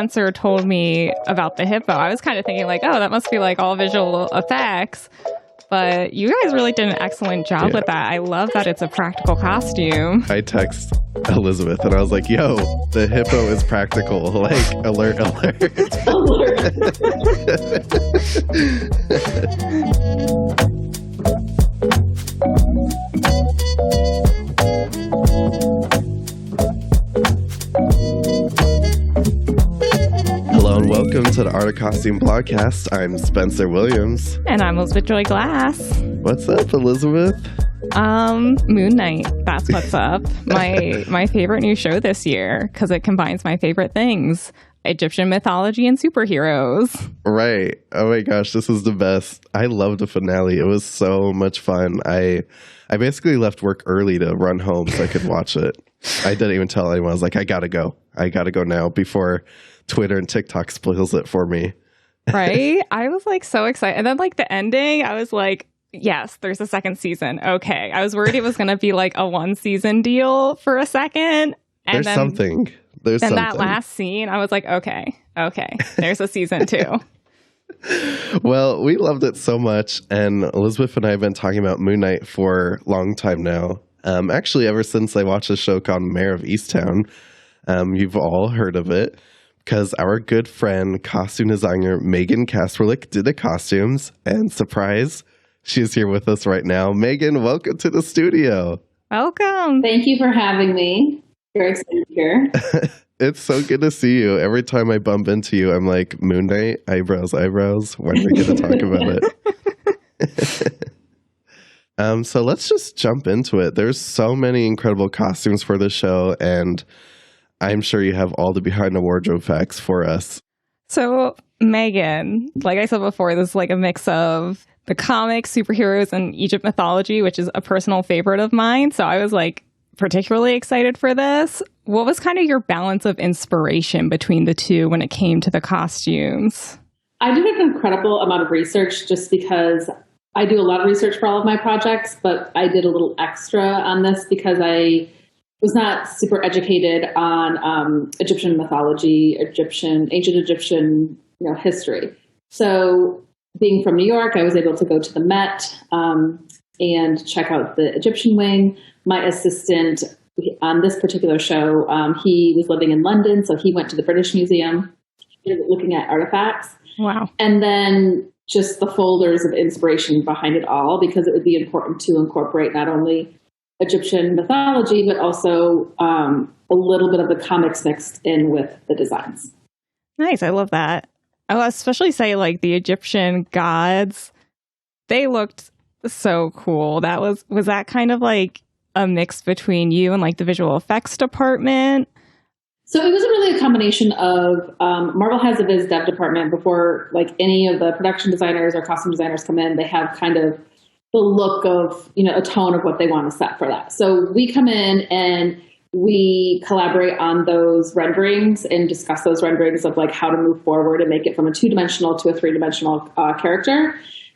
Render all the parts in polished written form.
Spencer told me about the hippo, I was kind of thinking like, oh, that must be like all visual effects. But you guys really did an excellent job with that. I love that it's a practical costume. I text Elizabeth and I was like, yo, the hippo is practical. Like, alert, alert. Hello and welcome to the Art of Costume Blogcast. I'm Spencer Williams. And I'm Elizabeth Joy Glass. What's up, Elizabeth? Moon Knight. That's what's up. My favorite new show this year, because it combines my favorite things: Egyptian mythology and superheroes. Right. Oh my gosh, this is the best. I love the finale. It was so much fun. I basically left work early to run home so I could watch it. I didn't even tell anyone. I was like, I gotta go now before Twitter and TikTok spoils it for me. Right? I was like so excited. And then like the ending, I was like, yes, there's a second season. Okay. I was worried it was going to be like a 1-season deal for a second. And There's something. That last scene, I was like, okay, there's a season 2. Well, we loved it so much. And Elizabeth and I have been talking about Moon Knight for a long time now. Actually, ever since I watched a show called Mayor of Easttown. You've all heard of it because our good friend, costume designer Meghan Kasperlik did the costumes. And surprise, she's here with us right now. Meghan, welcome to the studio. Welcome. Thank you for having me. Very excited here. It's so good to see you. Every time I bump into you, I'm like, Moon Knight, eyebrows. When are we going to talk about it? So let's just jump into it. There's so many incredible costumes for the show, and I'm sure you have all the behind the wardrobe facts for us. So, Meghan, like I said before, this is like a mix of the comics, superheroes, and Egypt mythology, which is a personal favorite of mine. So I was like particularly excited for this. What was kind of your balance of inspiration between the two when it came to the costumes? I did an incredible amount of research just because I do a lot of research for all of my projects, but I did a little extra on this because I was not super educated on Egyptian mythology, ancient Egyptian history. So being from New York, I was able to go to the Met and check out the Egyptian wing. My assistant on this particular show, he was living in London, so he went to the British Museum looking at artifacts. Wow. And then just the folders of inspiration behind it all, because it would be important to incorporate not only Egyptian mythology, but also a little bit of the comics mixed in with the designs. Nice. I love that. I will especially say like the Egyptian gods, they looked so cool. Was that kind of like a mix between you and like the visual effects department? So it was really a combination of Marvel has a biz dev department before like any of the production designers or costume designers come in. They have kind of the look of, a tone of what they want to set for that. So we come in and we collaborate on those renderings and discuss those renderings of like how to move forward and make it from a 2-dimensional to a 3-dimensional character.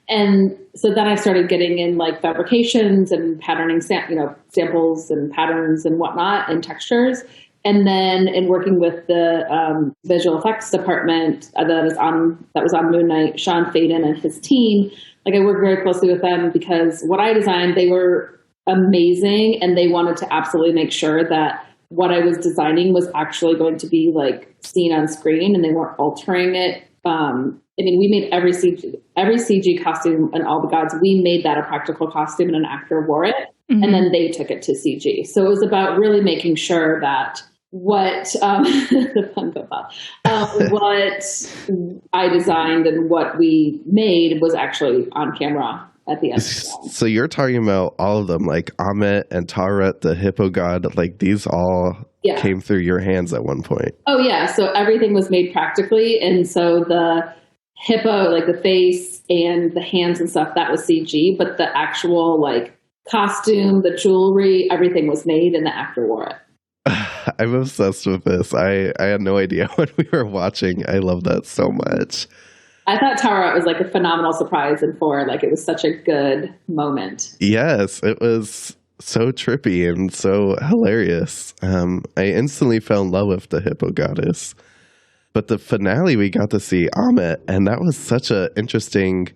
And so then I started getting in like fabrications and patterning, samples and patterns and whatnot and textures. And then in working with the visual effects department that was on Moon Knight, Sean Faden and his team, like I worked very closely with them because what I designed, they were amazing, and they wanted to absolutely make sure that what I was designing was actually going to be like seen on screen, and they weren't altering it. We made every CG costume and all the gods. We made that a practical costume, and an actor wore it, and then they took it to CG. So it was about really making sure that what I designed and what we made was actually on camera at the end. So you're talking about all of them, like Amet and Taret, the hippo god, like these all came through your hands at one point. Oh yeah, so everything was made practically, and so the hippo, like the face and the hands and stuff, that was CG, but the actual like costume, the jewelry, everything was made and the actor wore it. I'm obsessed with this. I had no idea when we were watching. I love that so much. I thought Tara was like a phenomenal surprise, and it was such a good moment. Yes, it was so trippy and so hilarious. I instantly fell in love with the hippo goddess. But the finale, we got to see Amit, and that was such a interesting,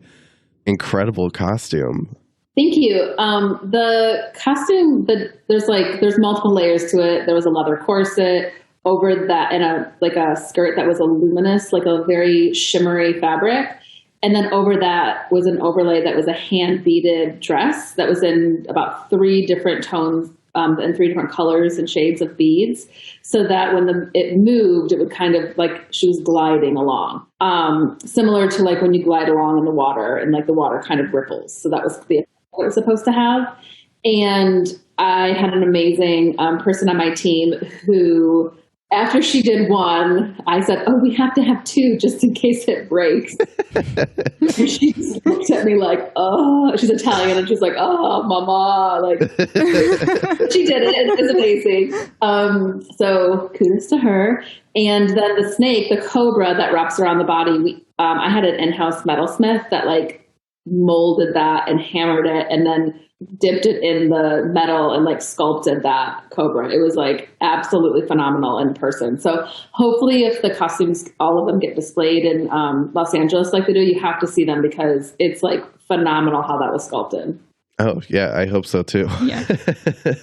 incredible costume. Thank you. The costume, there's multiple layers to it. There was a leather corset over that, and a skirt that was a luminous, like a very shimmery fabric. And then over that was an overlay that was a hand beaded dress that was in about 3 different tones and 3 different colors and shades of beads, so that when it moved, it would kind of like she was gliding along, similar to like when you glide along in the water and like the water kind of ripples. So that was the effect it was supposed to have. And I had an amazing person on my team who, after she did one, I said, "Oh, we have to have 2 just in case it breaks." And she just looked at me like, "Oh," she's Italian, and she's like, "Oh, mama," like she did it. It was amazing. So kudos to her. And then the snake, the cobra that wraps around the body. I had an in-house metalsmith that like molded that and hammered it, and then dipped it in the metal and like sculpted that cobra. It was like absolutely phenomenal in person. So hopefully if the costumes, all of them get displayed in Los Angeles like they do, you have to see them because it's like phenomenal how that was sculpted. Oh, yeah, I hope so too. Yeah.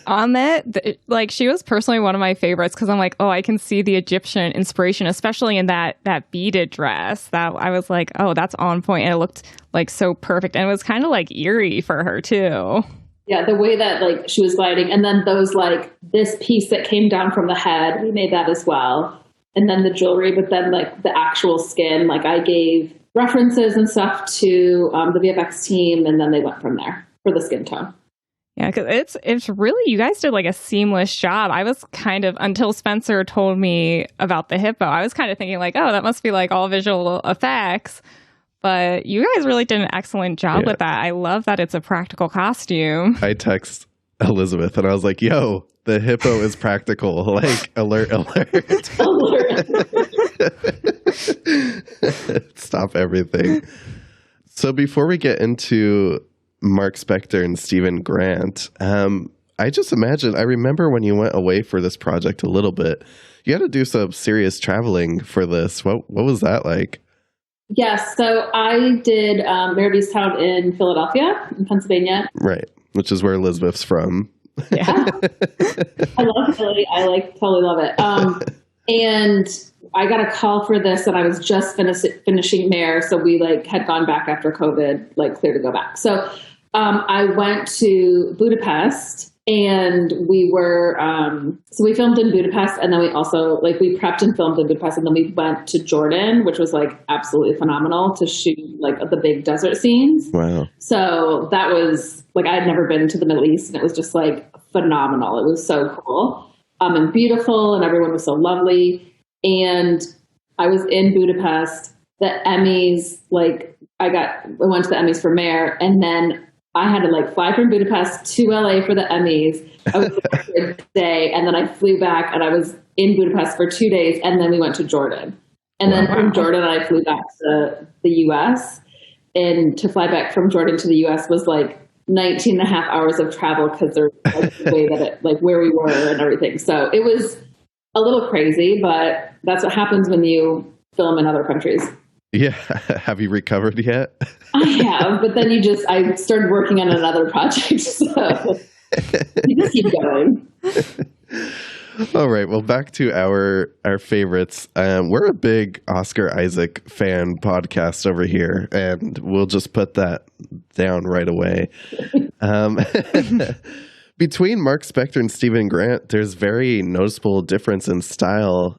On that, like she was personally one of my favorites because I'm like, oh, I can see the Egyptian inspiration, especially in that beaded dress. That I was like, oh, that's on point, and it looked like so perfect, and it was kind of like eerie for her too. Yeah, the way that like she was gliding, and then those like this piece that came down from the head, we made that as well, and then the jewelry, but then like the actual skin, like I gave references and stuff to the VFX team, and then they went from there for the skin tone. Yeah, because it's really, you guys did like a seamless job. I was kind of, until Spencer told me about the hippo, I was kind of thinking like, oh, that must be like all visual effects. But you guys really did an excellent job with that. I love that it's a practical costume. I text Elizabeth and I was like, yo, the hippo is practical. Like, alert. Stop everything. So before we get into Mark Spector and Stephen Grant, I just imagine, I remember when you went away for this project a little bit, you had to do some serious traveling for this. What was that like? Yes, so I did Mayor of Easttown in Philadelphia, in Pennsylvania. Right, which is where Elizabeth's from. Yeah. I love Philly. I totally love it. And I got a call for this, and I was just finishing Mayor, so we had gone back after COVID, clear to go back. So I went to Budapest, and we were so we filmed in Budapest, and then we also we prepped and filmed in Budapest, and then we went to Jordan, which was absolutely phenomenal to shoot the big desert scenes. Wow! So that was I had never been to the Middle East, and it was just phenomenal. It was so cool and beautiful, and everyone was so lovely. And I was in Budapest. The Emmys, I went to the Emmys for Mayor, and then I had to fly from Budapest to LA for the Emmys. I was there for a day, and then I flew back, and I was in Budapest for 2 days, and then we went to Jordan. And then from Jordan, I flew back to the U.S. And to fly back from Jordan to the U.S. was 19 and a half hours of travel because there's the way that it, where we were and everything. So it was a little crazy, but that's what happens when you film in other countries. Yeah. Have you recovered yet? I have, but then I started working on another project, so you just keep going. All right. Well, back to our favorites. We're a big Oscar Isaac fan podcast over here, and we'll just put that down right away. Between Mark Spector and Stephen Grant, there's very noticeable difference in style.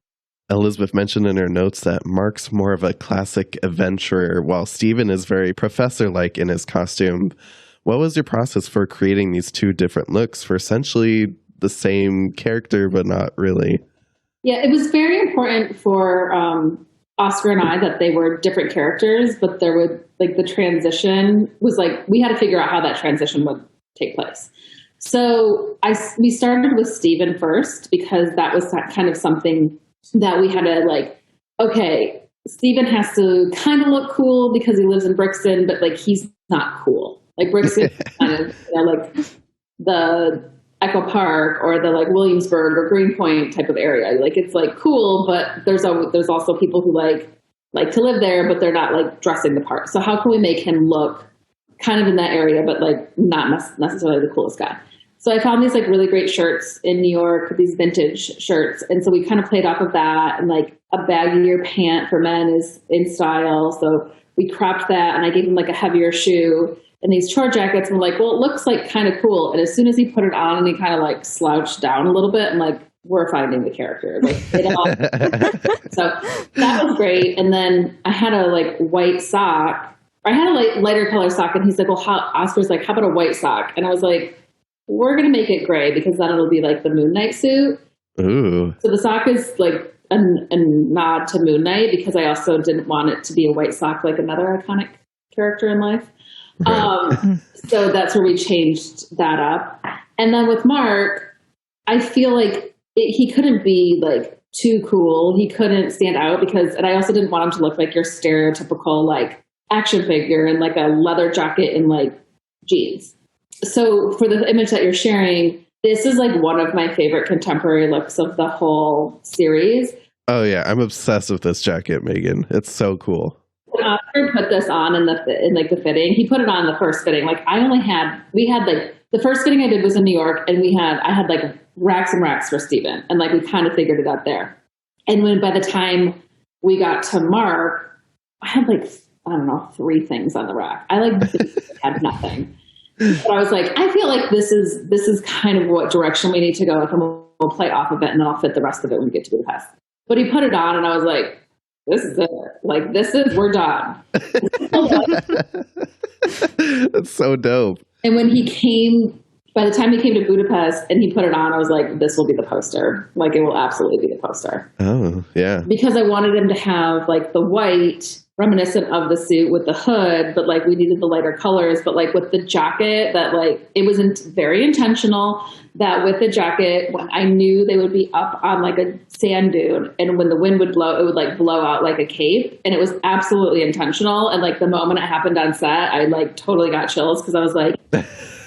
Elizabeth mentioned in her notes that Mark's more of a classic adventurer, while Stephen is very professor-like in his costume. What was your process for creating these two different looks for essentially the same character, but not really? Yeah, it was very important for Oscar and I that they were different characters, but there would the transition was we had to figure out how that transition would take place. So we started with Stephen first because that was kind of something that we had to okay, Stephen has to kind of look cool because he lives in Brixton, but he's not cool. Brixton kind of, the Echo Park or the like Williamsburg or Greenpoint type of area. Like it's like cool, but there's also people who like to live there, but they're not like dressing the part. So how can we make him look kind of in that area, but like not necessarily the coolest guy? So I found these like really great shirts in New York, these vintage shirts. And so we kind of played off of that, and like a baggier pant for men is in style. So we cropped that, and I gave him like a heavier shoe and these chore jackets. And we're like, well, it looks like kind of cool. And as soon as he put it on and he kind of like slouched down a little bit, I'm like, we're finding the character. Like, so that was great. And then I had a like white sock. I had a lighter color sock, and he's like, well, Oscar's like, how about a white sock? And I was like, we're going to make it gray because then it'll be like the Moon Knight suit. Ooh. So the sock is like a nod to Moon Knight because I also didn't want it to be a white sock like another iconic character in life. Right. So that's where we changed that up. And then with Mark, I feel like he couldn't be like too cool. He couldn't stand out and I also didn't want him to look like your stereotypical like action figure in like a leather jacket and like jeans. So for the image that you're sharing, this is like one of my favorite contemporary looks of the whole series. Oh yeah, I'm obsessed with this jacket, Megan. It's so cool. When Oscar put this on in the fitting, he put it on the first fitting. Like we had like the first fitting I did was in New York, and I had like racks and racks for Steven, and like we kind of figured it out there. And by the time we got to Mark, I had like, I don't know, 3 things on the rack. I like had nothing. But I was like, I feel like this is kind of what direction we need to go, and we'll play off of it, and then I'll fit the rest of it when we get to Budapest. But he put it on, and I was like, this is it. Like, we're done. That's so dope. And when by the time he came to Budapest and he put it on, I was like, this will be the poster. Like, it will absolutely be the poster. Oh, yeah. Because I wanted him to have like the white reminiscent of the suit with the hood, but like we needed the lighter colors, but like with the jacket that like, it was very intentional that with the jacket, when I knew they would be up on like a sand dune, and when the wind would blow, it would like blow out like a cape, and it was absolutely intentional. And like the moment it happened on set, I like totally got chills because I was like,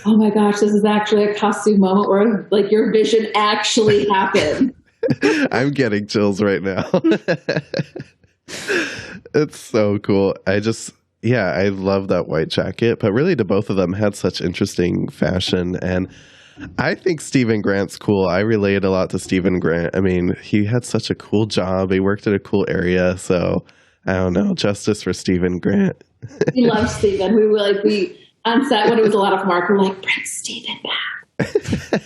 oh my gosh, this is actually a costume moment where like your vision actually happened. I'm getting chills right now. It's so cool. I love that white jacket, but really both of them had such interesting fashion. And I think Stephen Grant's cool. I relate a lot to Stephen Grant. I mean, he had such a cool job. He worked at a cool area. So I don't know, justice for Stephen Grant. We loved Stephen. We on set when it was a lot of Mark, we're like, bring Stephen back.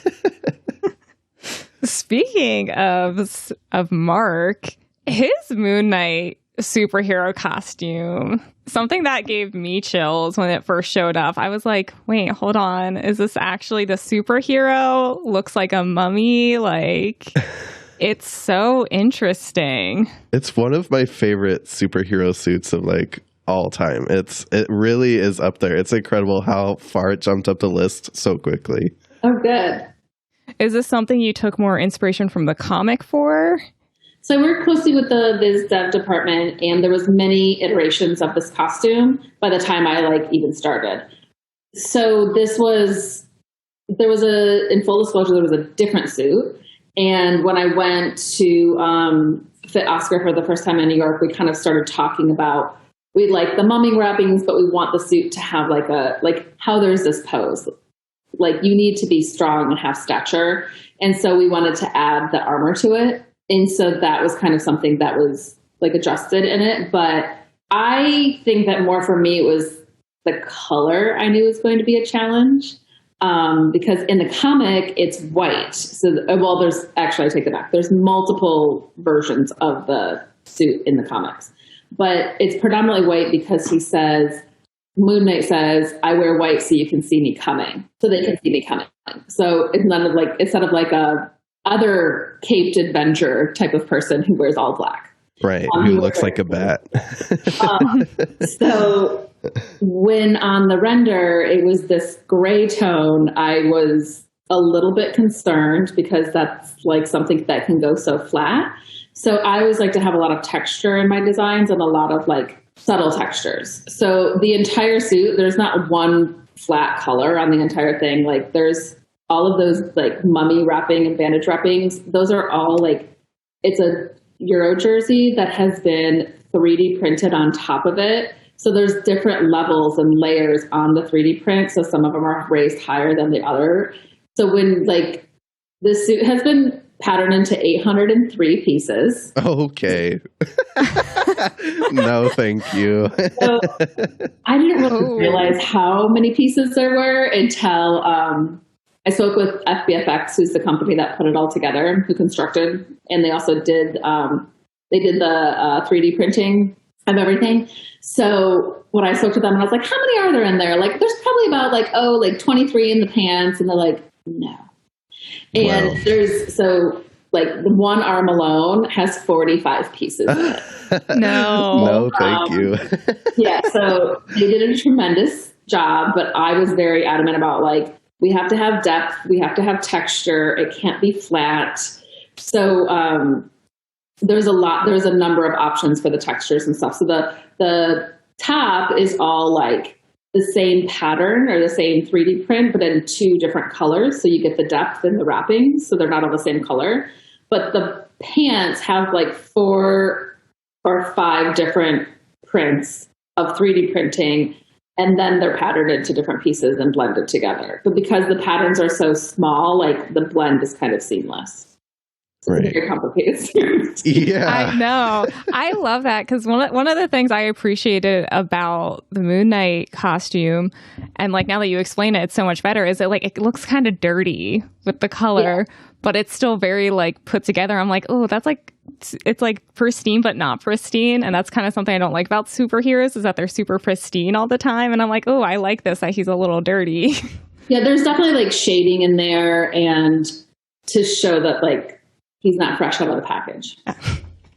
Speaking of Mark, his Moon Knight superhero costume, something that gave me chills when it first showed up. I was like, wait, hold on. Is this actually the superhero? Looks like a mummy. Like, it's so interesting. It's one of my favorite superhero suits of like all time. It really is up there. It's incredible how far it jumped up the list so quickly. Oh, good. Is this something you took more inspiration from the comic for? So I worked closely with the Viz Dev department, and there was many iterations of this costume by the time I like even started. So in full disclosure, there was a different suit. And when I went to fit Oscar for the first time in New York, we kind of started talking about, we like the mumming wrappings, but we want the suit to have how there's this pose. Like, you need to be strong and have stature. And so we wanted to add the armor to it. And so that was kind of something that was like adjusted in it. But I think that more for me, it was the color I knew was going to be a challenge. Because in the comic, it's white. So, there's actually, I take it back. There's multiple versions of the suit in the comics. But it's predominantly white because Moon Knight says, I wear white so you can see me coming. So they can see me coming. So it's instead of like a other caped adventure type of person who wears all black. Right, who looks like a bat. So when on the render, it was this gray tone, I was a little bit concerned because that's like something that can go so flat. So I always like to have a lot of texture in my designs and a lot of like subtle textures. So the entire suit, there's not one flat color on the entire thing. Like there's all of those like mummy wrapping and bandage wrappings, those are all like, it's a Euro jersey that has been 3D printed on top of it. So there's different levels and layers on the 3D print. So some of them are raised higher than the other. So when like this suit has been patterned into 803 pieces. Okay. No, thank you. So I didn't really realize how many pieces there were until I spoke with FBFX, who's the company that put it all together, who constructed, and they also did the 3D printing of everything. So when I spoke to them, and I was like, how many are there in there? Like, there's probably about like 23 in the pants. And they're like, no. And Wow. there's, so like the one arm alone has 45 pieces in it. No. No, thank you. Yeah, so they did a tremendous job, but I was very adamant about like, we have to have depth, we have to have texture, it can't be flat. So there's a number of options for the textures and stuff. So the top is all like the same pattern or the same 3D print, but in 2 different colors. So you get the depth and the wrappings, so they're not all the same color. But the pants have like 4 or 5 different prints of 3D printing, and then they're patterned into different pieces and blended together. But because the patterns are so small, like the blend is kind of seamless. Right. It's a very complicated experience. Yeah. I know. I love that because one of the things I appreciated about the Moon Knight costume, and like now that you explain it, it's so much better, is that like it looks kind of dirty with the color, but it's still very like put together. I'm like, oh, that's like, it's like pristine but not pristine, and that's kind of something I don't like about superheroes, is that they're super pristine all the time. And I'm like, oh, I like this, that he's a little dirty. Yeah, there's definitely like shading in there, and to show that like he's not fresh out of the package.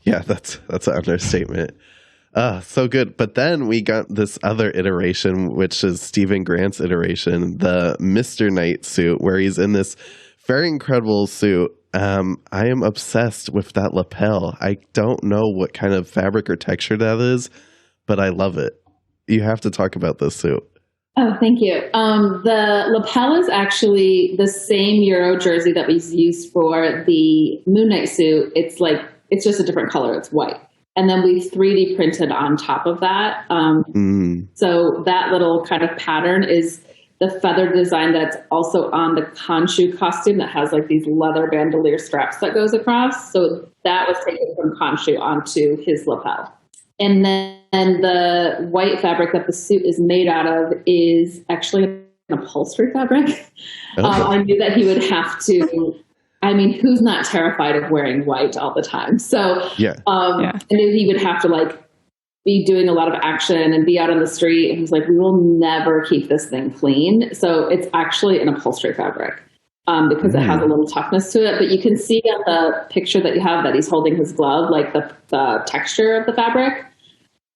Yeah, that's an understatement. So good. But then we got this other iteration, which is Stephen Grant's iteration, the Mr. Knight suit, where he's in this very incredible suit. I am obsessed with that lapel. I don't know what kind of fabric or texture that is, but I love it. You have to talk about this suit. Oh, thank you. The lapel is actually the same Euro jersey that was used for the Moon Knight suit. It's just a different color. It's white. And then we 3D printed on top of that. So that little kind of pattern is the feather design that's also on the Khonshu costume that has like these leather bandolier straps that goes across. So that was taken from Khonshu onto his lapel. And then the white fabric that the suit is made out of is actually an upholstery fabric. Okay. I knew that he would have to, I mean, who's not terrified of wearing white all the time? So I knew he would have to like be doing a lot of action and be out on the street. And he's like, we will never keep this thing clean. So it's actually an upholstery fabric. Because it has a little toughness to it. But you can see on the picture that you have that he's holding his glove, like the texture of the fabric.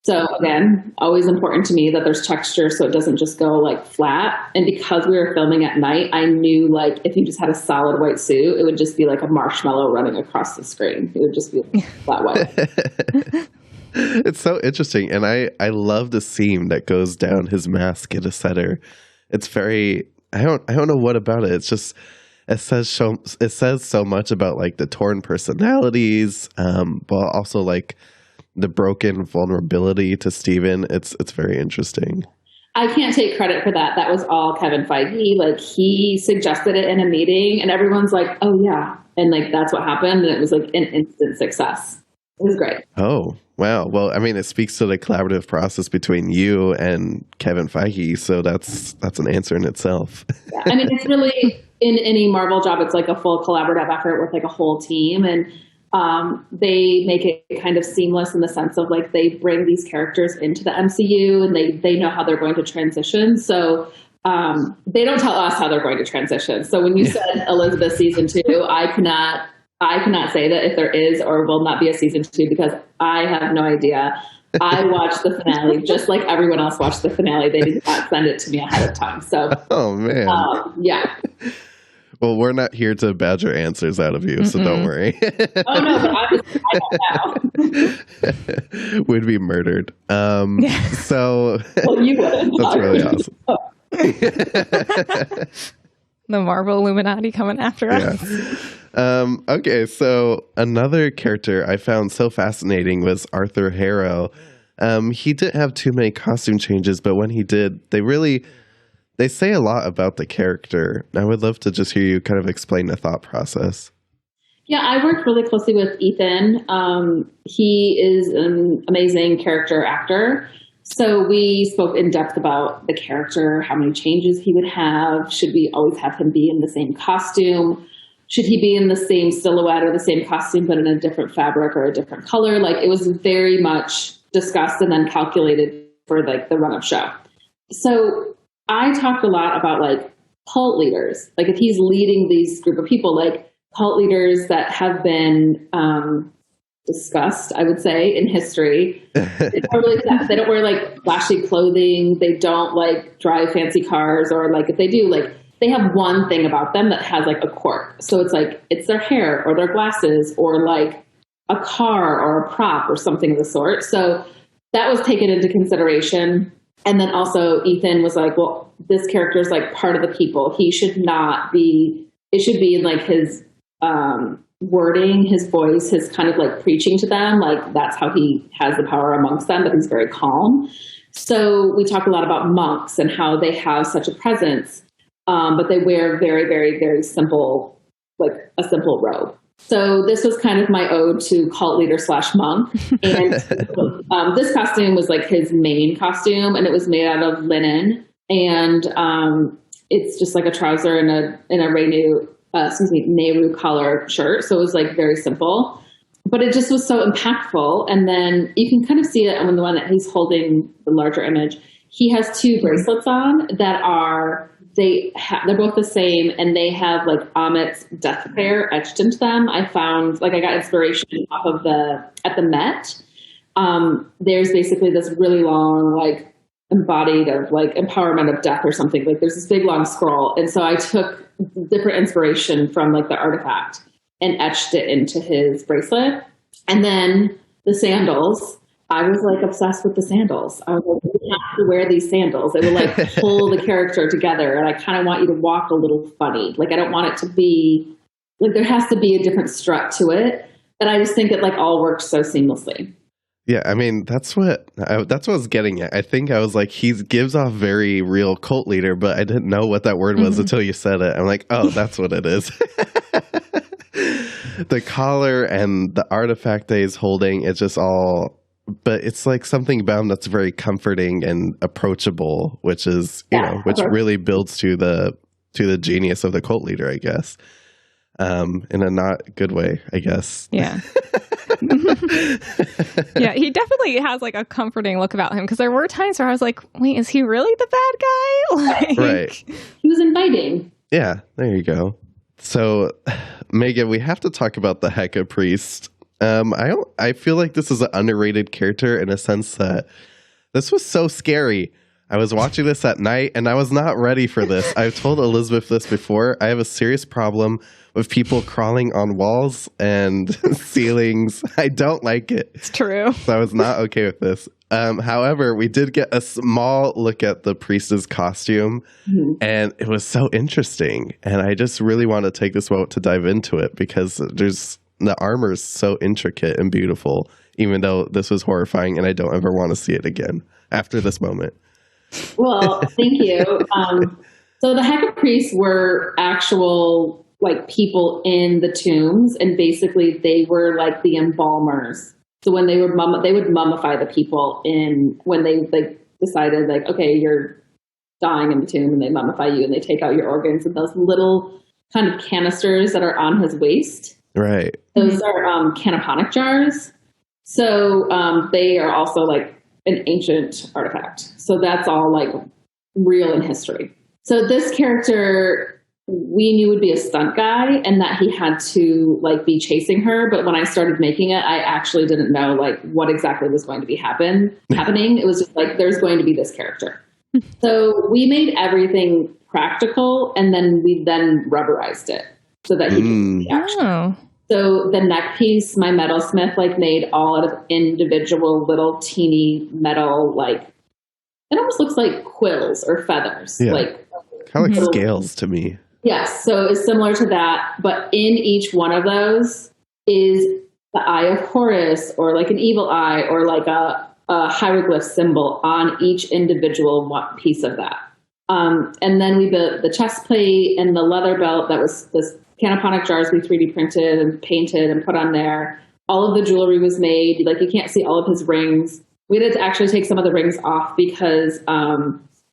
So again, always important to me that there's texture so it doesn't just go like flat. And because we were filming at night, I knew like if you just had a solid white suit, it would just be like a marshmallow running across the screen. It would just be flat white. It's so interesting. And I love the seam that goes down his mask at a setter. It's very, I don't know what about it. It's just, it says so much about like the torn personalities, but also like the broken vulnerability to Stephen. It's very interesting. I can't take credit for that. That was all Kevin Feige. Like he suggested it in a meeting and everyone's like, oh yeah. And like, that's what happened. And it was like an instant success. It was great. Oh, wow. Well, I mean, it speaks to the collaborative process between you and Kevin Feige. So that's an answer in itself. Yeah. I mean, it's really in any Marvel job, it's like a full collaborative effort with like a whole team. And they make it kind of seamless in the sense of like they bring these characters into the MCU and they know how they're going to transition. So they don't tell us how they're going to transition. So when you said Elizabeth season 2, I cannot say that if there is or will not be a season 2 because I have no idea. I watched the finale just like everyone else watched the finale. They did not send it to me ahead of time. So, oh man, yeah. Well, we're not here to badger answers out of you, so don't worry. Oh no, but I don't know. We'd be murdered. So well, you wouldn't. that's really awesome. The Marvel Illuminati coming after us. Okay, so another character I found so fascinating was Arthur Harrow. He didn't have too many costume changes, but when he did, they say a lot about the character. I would love to just hear you kind of explain the thought process. Yeah, I worked really closely with Ethan. He is an amazing character actor. So we spoke in depth about the character, how many changes he would have. Should we always have him be in the same costume? Should he be in the same silhouette or the same costume, but in a different fabric or a different color? Like, it was very much discussed and then calculated for like the run of show. So I talked a lot about like cult leaders. Like, if he's leading these group of people, like cult leaders that have been discussed, I would say, in history. They don't wear like flashy clothing. They don't like drive fancy cars, or like if they do, like they have one thing about them that has like a quirk. So it's like, it's their hair or their glasses or like a car or a prop or something of the sort. So that was taken into consideration. And then also Ethan was like, well, this character is like part of the people. He should not be, it should be in like his wording, his voice, his kind of like preaching to them. Like, that's how he has the power amongst them, but he's very calm. So we talk a lot about monks and how they have such a presence, but they wear very, very, very simple, like a simple robe. So this was kind of my ode to cult leader / monk. And this costume was like his main costume, and it was made out of linen. And it's just like a trouser and a Nehru collar shirt. So it was like very simple, but it just was so impactful. And then you can kind of see it on the one that he's holding, the larger image. He has two bracelets on that are, they're both the same, and they have like Amit's death prayer etched into them. I found, like, I got inspiration off of at the Met. There's basically this really long, like, embodied of like empowerment of death or something. Like, there's this big long scroll. And so I took different inspiration from like the artifact and etched it into his bracelet. And then the sandals, I was like obsessed with the sandals. I was like, you have to wear these sandals. They will like pull the character together. And I kind of want you to walk a little funny. Like, I don't want it to be like, there has to be a different strut to it. And I just think it like all works so seamlessly. Yeah, I mean, that's what I was getting at. I think I was like, he gives off very real cult leader, but I didn't know what that word was until you said it. I'm like, oh, that's what it is. The collar and the artifact that he's holding, it's just all, but it's like something about him that's very comforting and approachable, which is, which really builds to the genius of the cult leader, I guess. In a not good way, I guess. Yeah. Yeah, he definitely has like a comforting look about him, because there were times where I was like, wait, is he really the bad guy? Like, right. He was inviting. Yeah, there you go. So, Megan, we have to talk about the Heka priest. I feel like this is an underrated character in a sense that this was so scary. I was watching this at night, and I was not ready for this. I've told Elizabeth this before. I have a serious problem with people crawling on walls and ceilings. I don't like it. It's true. So I was not okay with this. However, we did get a small look at the priestess costume, and it was so interesting. And I just really want to take this moment to dive into it, because the armor is so intricate and beautiful, even though this was horrifying, and I don't ever want to see it again after this moment. Well, thank you. So the Heka priests were actual like people in the tombs, and basically they were like the embalmers. So when they would mummify the people when they like decided like, okay, you're dying in the tomb, and they mummify you and they take out your organs in those little kind of canisters that are on his waist. Right. Those are canoponic jars. So they are also like an ancient artifact. So that's all like real in history. So this character we knew would be a stunt guy, and that he had to like be chasing her. But when I started making it, I actually didn't know like what exactly was going to be happening. It was just like, there's going to be this character. So we made everything practical, and then we rubberized it so that he could see the action. Oh. So the neck piece, my metalsmith like made all out of individual little teeny metal, like it almost looks like quills or feathers, yeah. like kind of like scales to me. Yes, so it's similar to that, but in each one of those is the Eye of Horus, or like an evil eye, or like a hieroglyph symbol on each individual piece of that. And then we built the chest plate and the leather belt that was this canoponic jars we 3D printed and painted and put on there. All of the jewelry was made. Like, you can't see all of his rings. We had to actually take some of the rings off because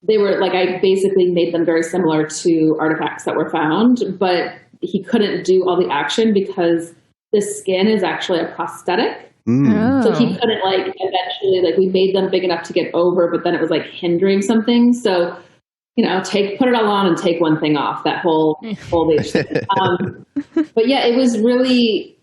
they were like, I basically made them very similar to artifacts that were found, but he couldn't do all the action because the skin is actually a prosthetic. Oh. So he couldn't like eventually, like, we made them big enough to get over, but then it was like hindering something. So, you know, put it all on and take one thing off, that whole age thing. But yeah, it was really,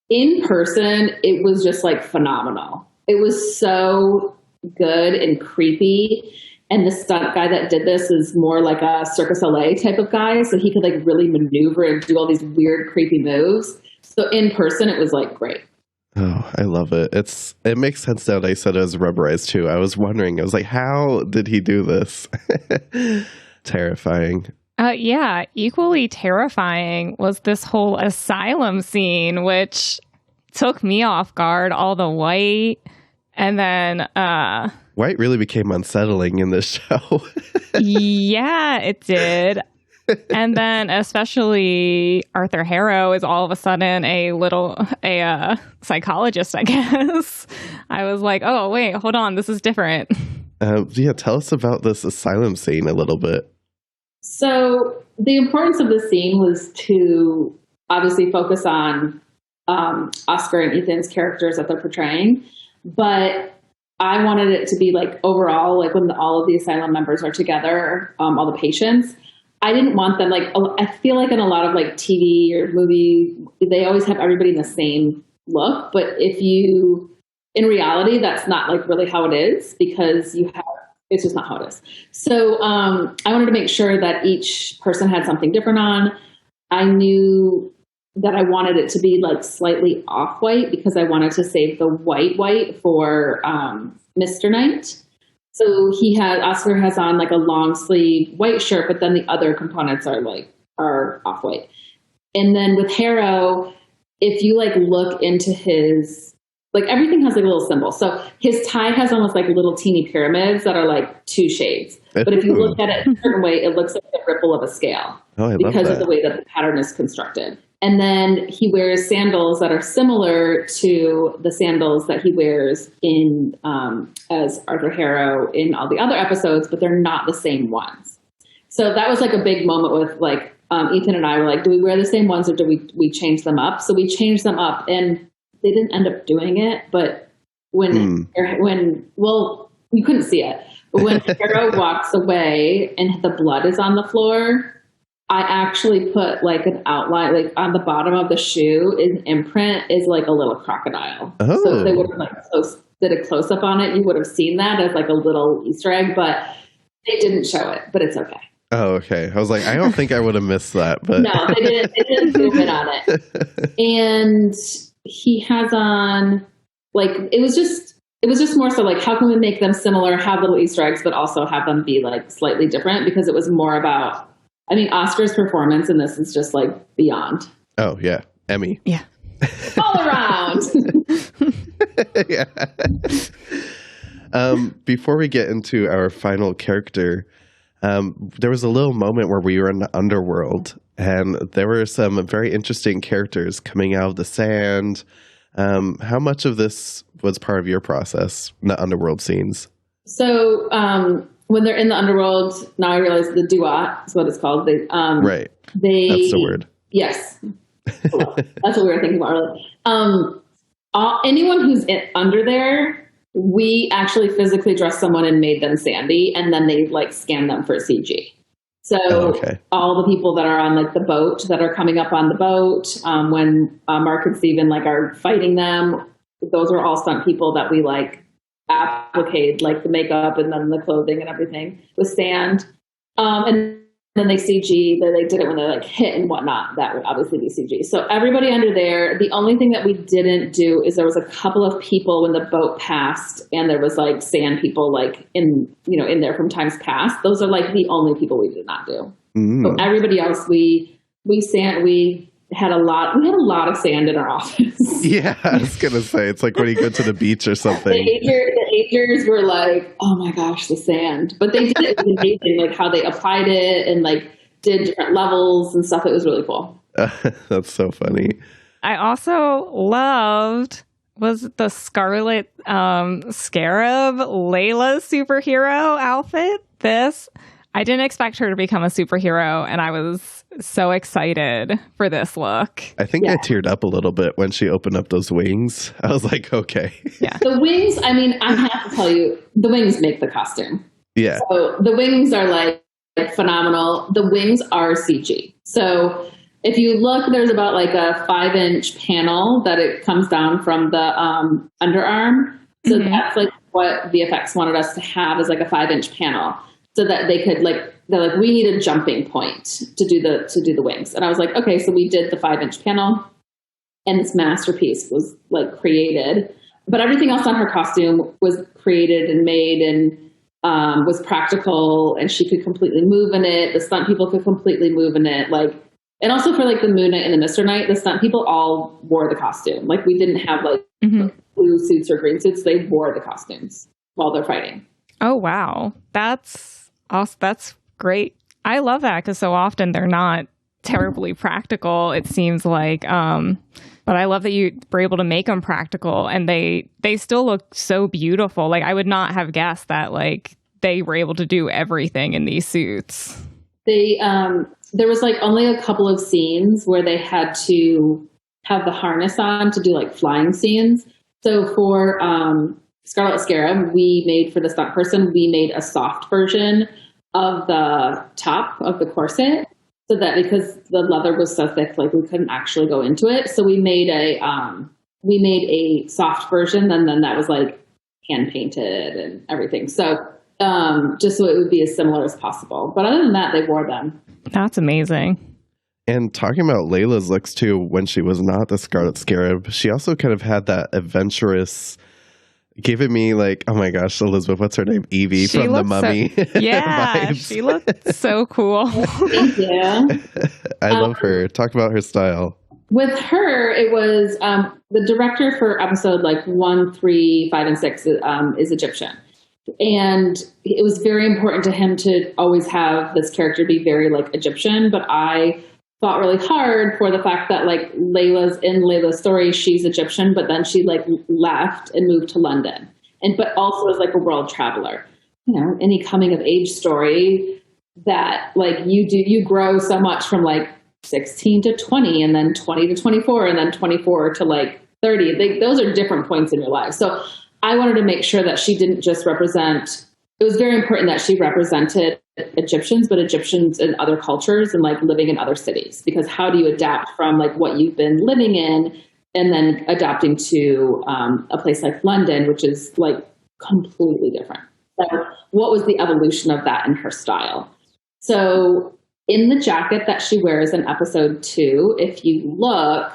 in person, it was just like phenomenal. It was so good and creepy. And the stunt guy that did this is more like a Circus LA type of guy. So he could like really maneuver and do all these weird, creepy moves. So in person, it was like great. Oh, I love it. It makes sense now that I said it was rubberized too. I was wondering, I was like, how did he do this? Terrifying. Yeah, equally terrifying was this whole asylum scene, which took me off guard. All the white, and then white really became unsettling in this show. Yeah, it did. And then especially Arthur Harrow is all of a sudden a psychologist, I guess. I was like, oh, wait, hold on. This is different. Yeah, tell us about this asylum scene a little bit. So the importance of the scene was to obviously focus on Oscar and Ethan's characters that they're portraying. But I wanted it to be like overall, like when all of the asylum members are together, all the patients, I didn't want them like, I feel like in a lot of like TV or movie, they always have everybody in the same look. But in reality, that's not like really how it is, because it's just not how it is. So I wanted to make sure that each person had something different on. I knew that I wanted it to be like slightly off-white because I wanted to save the white for Mr. Knight. So Oscar has on like a long sleeve white shirt, but then the other components are off-white. And then with Harrow, if you like look into his, like everything has like a little symbol. So his tie has almost like little teeny pyramids that are like 2 shades. But if you look at it a certain way, it looks like the ripple of a scale because of the way that the pattern is constructed. And then he wears sandals that are similar to the sandals that he wears in as Arthur Harrow in all the other episodes, but they're not the same ones. So that was like a big moment with like Ethan and I were like, do we wear the same ones or do we change them up? So we changed them up, and they didn't end up doing it. But when you couldn't see it, but when Harrow walks away and the blood is on the floor, I actually put like an outline, like on the bottom of the shoe, an imprint is like a little crocodile. Oh. So if they would have like did a close up on it, you would have seen that as like a little Easter egg, but they didn't show it, but it's okay. Oh, okay. I was like, I don't think I would have missed that, but no, they didn't zoom in on it. And he has on like, it was just more so like, how can we make them similar, have little Easter eggs, but also have them be like slightly different, because it was more about, I mean, Oscar's performance in this is just like beyond. Oh, yeah. Emmy. Yeah. All around. Yeah. Before we get into our final character, there was a little moment where we were in the Underworld, and there were some very interesting characters coming out of the sand. How much of this was part of your process, the Underworld scenes? So, when they're in the Underworld, now I realize the duat is what it's called. Right. That's the word. Yes. That's what we were thinking about earlier. Anyone who's under there, we actually physically dressed someone and made them Sandy, and then they like scanned them for CG. So all the people that are on like the boat, that are coming up on the boat, when Mark and Steven like are fighting them, those are all stunt people that we like appliqued like the makeup and then the clothing and everything with sand. And then they CG, then they did it when they like hit and whatnot. That would obviously be CG. So everybody under there, the only thing that we didn't do is there was a couple of people when the boat passed and there was like sand people like in there from times past. Those are like the only people we did not do. So everybody else, we had a lot of sand in our office. Yeah, I was gonna say it's like when you go to the beach or something. The agers were like, "Oh my gosh, the sand!" But they did it. It was amazing, like how they applied it and like did different levels and stuff. It was really cool. That's so funny. I also loved the Scarlet Scarab Layla's superhero outfit. I didn't expect her to become a superhero, and I was so excited for this look. I think I teared up a little bit when she opened up those wings. I was like, okay. Yeah. The wings, I mean, I have to tell you, the wings make the costume. Yeah. So the wings are like phenomenal. The wings are CG. So if you look, there's about like a 5-inch panel that it comes down from the underarm. So that's like what VFX wanted us to have, is like a 5-inch panel. So that they could they're like, we need a jumping point to do the wings. And I was like, okay, so we did the 5-inch panel and this masterpiece was like created, but everything else on her costume was created and made and was practical, and she could completely move in it. The stunt people could completely move in it. And also for like the Moon Knight and the Mr. Knight, the stunt people all wore the costume. Like we didn't have like blue suits or green suits. They wore the costumes while they're fighting. Oh, wow. That's awesome. That's great. I love that because so often they're not terribly practical, it seems like. But I love that you were able to make them practical, and they still look so beautiful. Like I would not have guessed that like they were able to do everything in these suits. There was like only a couple of scenes where they had to have the harness on to do like flying scenes. So for Scarlet Scarab, we made for the stunt person, we made a soft version of the top of the corset, so that because the leather was so thick, like we couldn't actually go into it. So we made a soft version, and then that was like hand painted and everything. So just so it would be as similar as possible. But other than that, they wore them. That's amazing. And talking about Layla's looks too, when she was not the Scarlet Scarab, she also kind of had that adventurous, giving me like, oh my gosh, Elizabeth, what's her name? Evie from The Mummy. Yeah, she looked so cool. Thank you. I love her. Talk about her style. With her, it was the director for episode like 1, 3, 5, and 6 is Egyptian. And it was very important to him to always have this character be very like Egyptian, but I fought really hard for the fact that like Layla's story, she's Egyptian, but then she like left and moved to London, but also as like a world traveler. You know, any coming of age story that like you grow so much from like 16 to 20 and then 20 to 24 and then 24 to like 30. Those are different points in your life. So I wanted to make sure that she didn't just represent, it was very important that she represented Egyptians, but Egyptians in other cultures and like living in other cities, because how do you adapt from like what you've been living in and then adapting to a place like London, which is like completely different. So what was the evolution of that in her style? So in the jacket that she wears in episode 2, if you look,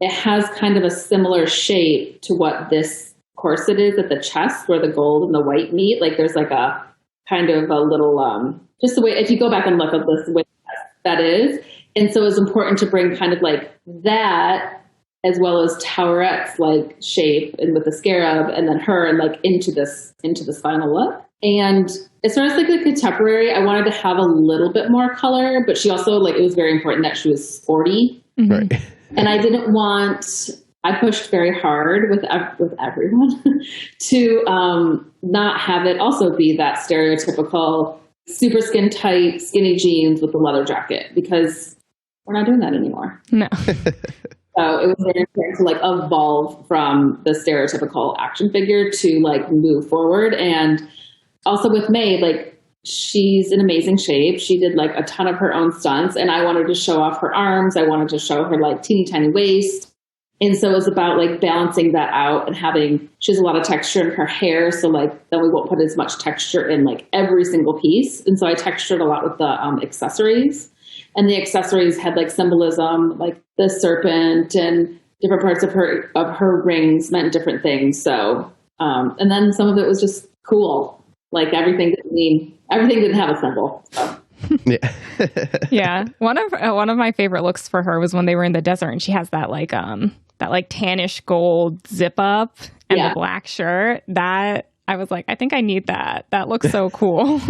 it has kind of a similar shape to what this corset is at the chest, where the gold and the white meet. Like there's like a kind of a little, just the way, if you go back and look at this, the way that is. And so it's important to bring kind of like that, as well as Towerette's like shape and with the scarab, and then her and like into this final look. And as far as like the contemporary, I wanted to have a little bit more color, but she also like, it was very important that she was sporty. Right. And I pushed very hard with everyone to not have it also be that stereotypical super skin tight, skinny jeans with the leather jacket, because we're not doing that anymore. No. So it was very important to like evolve from the stereotypical action figure to like move forward. And also with May, like she's in amazing shape. She did like a ton of her own stunts, and I wanted to show off her arms. I wanted to show her like teeny tiny waist. And so it was about like balancing that out and she has a lot of texture in her hair. So like, then we won't put as much texture in like every single piece. And so I textured a lot with the accessories, and the accessories had like symbolism, like the serpent and different parts of her rings meant different things. So, and then some of it was just cool. Like everything didn't have a symbol. So. Yeah. Yeah. One of my favorite looks for her was when they were in the desert and she has that like tannish gold zip up and the black shirt. That I was like, I think I need that. That looks so cool.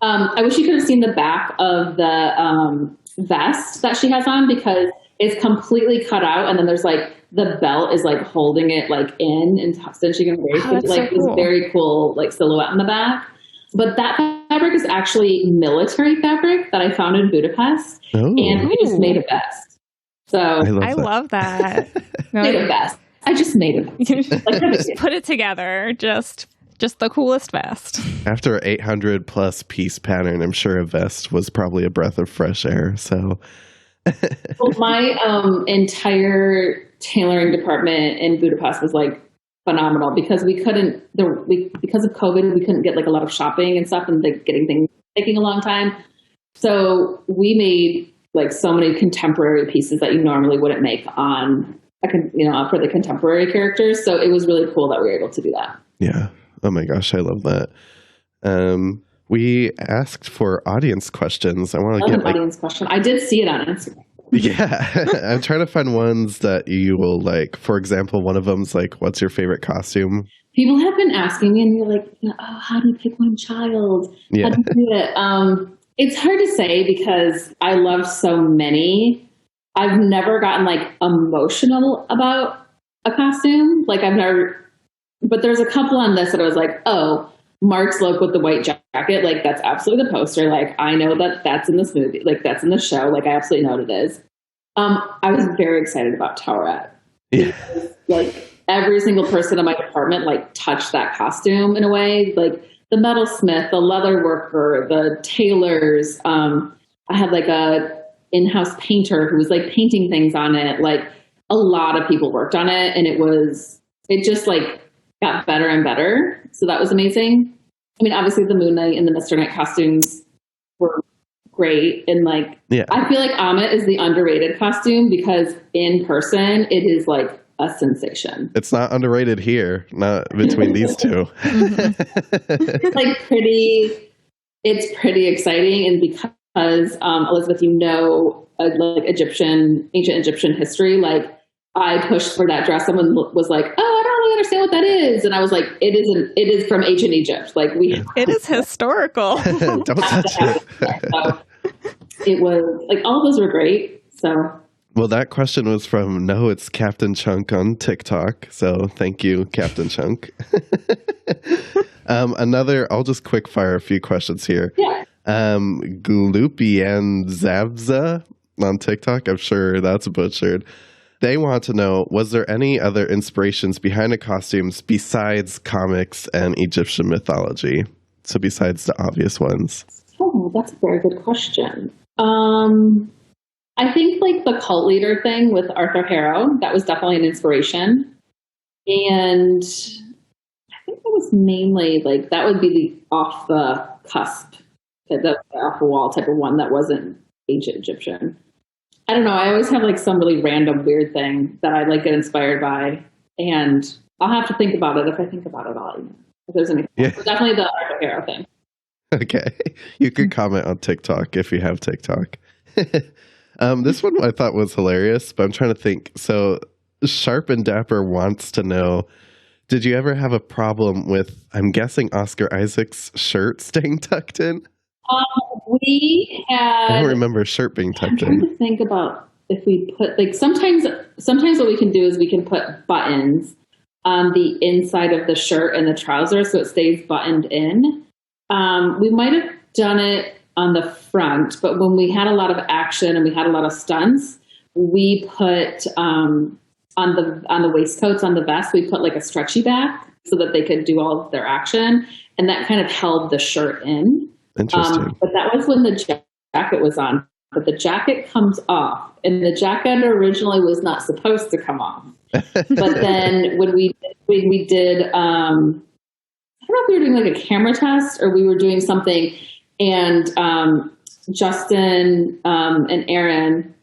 I wish you could have seen the back of the vest that she has on, because it's completely cut out, and then there's like the belt is like holding it like in, and then she can wear it. Like, so cool. This very cool like silhouette in the back. But that fabric is actually military fabric that I found in Budapest, and I just made a vest. So I love that. Made a vest. I just made it. Just put it together. Just the coolest vest. After an 800 plus piece pattern, I'm sure a vest was probably a breath of fresh air. So, well, my entire tailoring department in Budapest was like phenomenal, because because of COVID, we couldn't get like a lot of shopping and stuff, and like getting things taking a long time. So we made like so many contemporary pieces that you normally wouldn't make on for the contemporary characters. So it was really cool that we were able to do that. Yeah. Oh my gosh, I love that. We asked for audience questions. I want to get an audience question. I did see it on Instagram. Yeah. I'm trying to find ones that you will like. For example, one of them's like, what's your favorite costume? People have been asking me, and you're like, oh, how do you pick one child? Yeah. How do you do it? It's hard to say because I love so many. I've never gotten like emotional about a costume. Like but there's a couple on this that I was like, oh, Mark's look with the white jacket. Like that's absolutely the poster. Like I know that's in this movie. Like that's in the show. Like I absolutely know what it is. I was very excited about Tauret. Yeah. Like every single person in my department like touched that costume in a way. Like the metalsmith, the leather worker, the tailors. I had like a in-house painter who was like painting things on it. Like a lot of people worked on it, and it just like got better and better. So that was amazing. I mean, obviously the Moon Knight and the Mr. Knight costumes were great. And like, yeah. I feel like Amit is the underrated costume, because in person it is like a sensation. It's not underrated here, not between these two. It's pretty exciting. And because Elizabeth, like ancient Egyptian history, like I pushed for that dress. Someone was like, "Oh, I don't really understand what that is," and I was like, "It is from ancient Egypt. Like it is historical. Don't touch it." So it was like all of those were great. So. Well, that question was from it's Captain Chunk on TikTok. So thank you, Captain Chunk. I'll just quick fire a few questions here. Yeah. Gloopian Zabza on TikTok. I'm sure that's butchered. They want to know, was there any other inspirations behind the costumes besides comics and Egyptian mythology? So besides the obvious ones. Oh, that's a very good question. I think like the cult leader thing with Arthur Harrow, that was definitely an inspiration. And I think that was mainly like, that would be the off the cusp, the off the wall type of one that wasn't ancient Egyptian. I don't know. I always have like some really random weird thing that I like get inspired by, and I'll have to think about it. If I think about it, if there's anything. Yeah. But definitely the Art of Harrow thing. Okay. You could comment on TikTok if you have TikTok. This one I thought was hilarious, but I'm trying to think. So Sharp and Dapper wants to know, did you ever have a problem with, I'm guessing, Oscar Isaac's shirt staying tucked in? We had. I don't remember a shirt being tucked in. I'm trying to think about if we put like sometimes what we can do is we can put buttons on the inside of the shirt and the trousers so it stays buttoned in. We might have done it on the front, but when we had a lot of action and we had a lot of stunts, we put on the waistcoats on the vest, we put like a stretchy back so that they could do all of their action, and that kind of held the shirt in. Interesting. But that was when the jacket was on. but the jacket comes off, and the jacket originally was not supposed to come off. But then when we did, I don't know if we were doing like a camera test or we were doing something, and Justin and Aaron,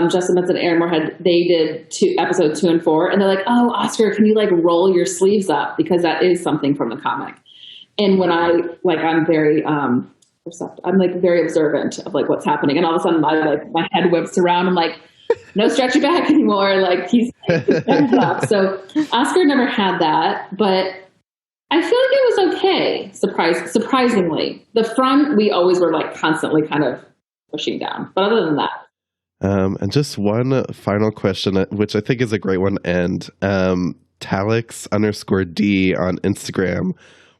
Justin Benson and Aaron Moorhead, they did episode 2 and 4, and they're like, "Oh, Oscar, can you like roll your sleeves up, because that is something from the comic." And when I'm very perceptive, I'm like very observant of like what's happening, and all of a sudden my head whips around. I'm like, no stretchy back anymore. Like he's up. So Oscar never had that, but I feel like it was okay. Surprisingly, the front we always were like constantly kind of pushing down, but other than that. And just one final question, which I think is a great one. And Talix_D on Instagram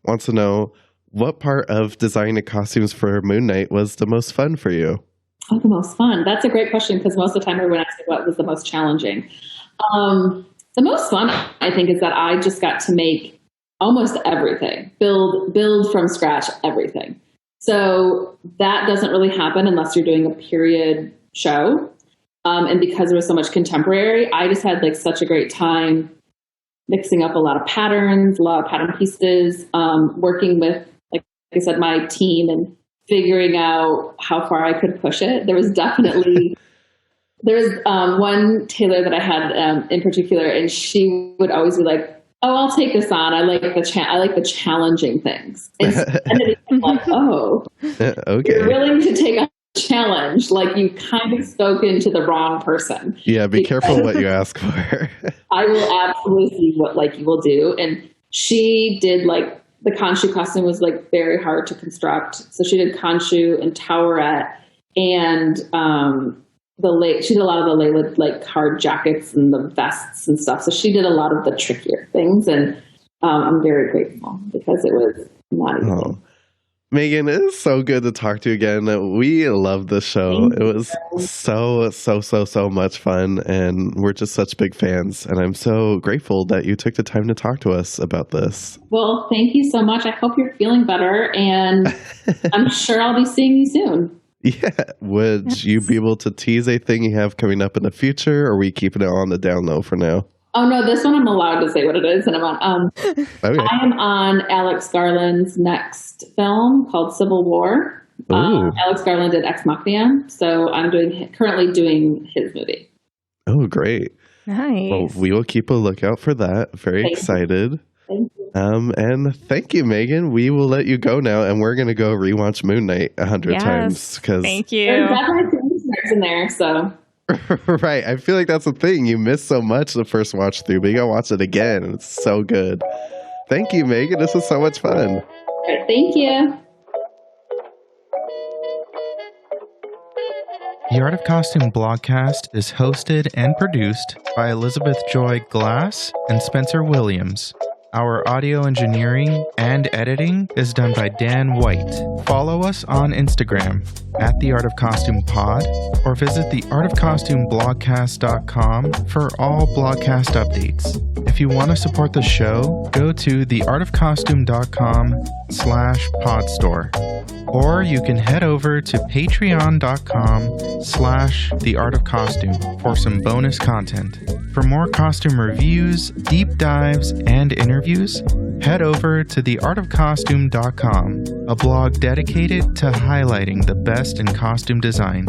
wants to know, what part of designing costumes for Moon Knight was the most fun for you? Oh, the most fun. That's a great question, because most of the time everyone asks me what was the most challenging. The most fun, I think, is that I just got to make almost everything, build from scratch everything. So that doesn't really happen unless you're doing a period show. And because there was so much contemporary, I just had like such a great time mixing up a lot of patterns, a lot of pattern pieces, working with, like I said, my team, and figuring out how far I could push it. There was definitely, one tailor that I had in particular, and she would always be like, "Oh, I'll take this on. I like the challenging things." And it's like, "Oh, okay, you're willing to take a challenge? Like you kind of spoke into the wrong person." Yeah, be careful what you ask for. I will absolutely see what like you will do. And she did like the Khonshu costume was like very hard to construct. So she did Khonshu and Towerette, and she did a lot of the Layla like hard jackets and the vests and stuff. So she did a lot of the trickier things, and I'm very grateful because it was not easy. Oh. Meghan, it is so good to talk to you again. We love the show. It was so much fun, and we're just such big fans. And I'm so grateful that you took the time to talk to us about this. Well, thank you so much. I hope you're feeling better, and I'm sure I'll be seeing you soon. Yeah. Would you be able to tease a thing you have coming up in the future, or are we keeping it on the down low for now? Oh, no, this one I'm allowed to say what it is. And I'm on, Okay. I am on Alex Garland's next film called Civil War. Alex Garland did Ex Machina, so I'm currently doing his movie. Oh, great. Nice. Well, we will keep a lookout for that. Very excited. Thank you. And thank you, Meghan. We will let you go now, and we're going to go rewatch Moon Knight 100 times. Thank you. There's definitely some stars in there, so... Right. I feel like that's the thing. You missed so much the first watch through, but you got to watch it again. It's so good. Thank you, Meghan. This was so much fun. All right, thank you. The Art of Costume Blogcast is hosted and produced by Elizabeth Joy Glass and Spencer Williams. Our audio engineering and editing is done by Dan White. Follow us on Instagram at The Art of Costume Pod, or visit theartofcostumeblogcast.com for all blogcast updates. If you want to support the show, go to theartofcostume.com/podstore. Or you can head over to patreon.com/theartofcostume for some bonus content. For more costume reviews, deep dives, and interviews, head over to theartofcostume.com, a blog dedicated to highlighting the best in costume design.